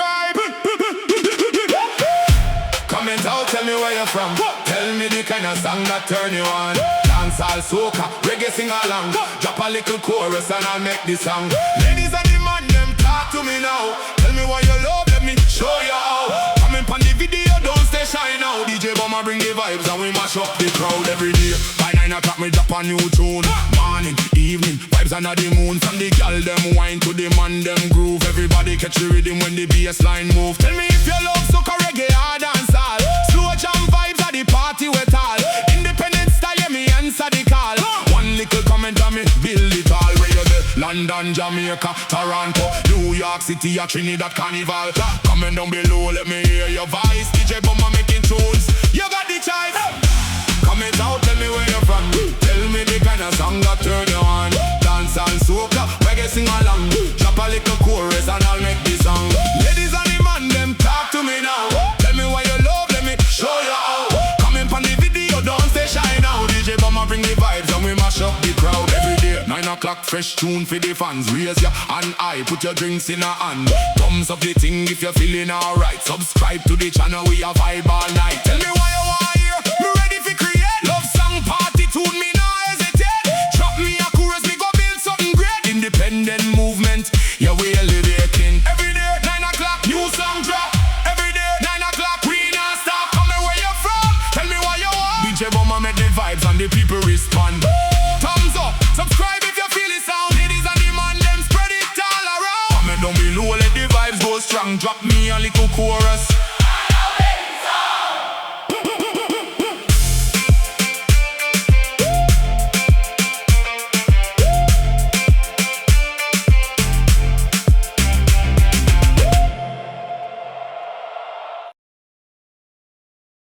subscribe. Comment out, tell me where you're from. Tell me the kind of song that turn you on. Dancehall, soca, reggae, sing along. Drop a little chorus and I'll make the song. Ladies and the man, them talk to me now. Tell me why you love, let me show you how. Comment on the video, don't stay shy now. DJ Bumma bring the vibes and we mash up the crowd every day. By 9 o'clock me drop a new tune. Morning, evening, vibes under the moon. From the girl them wine to the man them groove. Everybody catch the rhythm when the bass line move. Tell me if you love soca, reggae or dancehall. Slow jam vibes at the party with all. Independent style, yeah, me answer the call. One little comment on me, build it all. Where you there? London, Jamaica, Toronto, New York City, or Trinidad Carnival. Comment down below, let me hear your voice. DJ Bumma making tunes, you got the choice. Comment out, tell me where you're from. Tell me the kind of song that turn you on. Dance and soca, reggae sing along. Drop a little chorus and I'll make the song. Ladies and the man, them talk to me now. Tell me why you love, let me show you how. Comment on the video, don't stay shy now. DJ Bumma bring the vibes and we mash up the crowd every day. 9 o'clock, fresh tune for the fans. Raise your hand high, put your drinks in a hand. Thumbs up the thing if you're feeling alright. Subscribe to the channel, we a vibe all night. Tell me why you want here, me ready for create. Love song party tune, me no hesitate. Drop me a chorus, me go build something great. Independent movement, yeah we elevating. Every day, 9 o'clock, new song drop. Every day, 9 o'clock, we not stop. Come me where you from, tell me why you want. DJ Bumma make the vibes and the people respond. Thumbs up, subscribe if you feel it sound. Ladies and the man, them spread it all around. Comment down below, let the vibes go strong. Drop me a little chorus.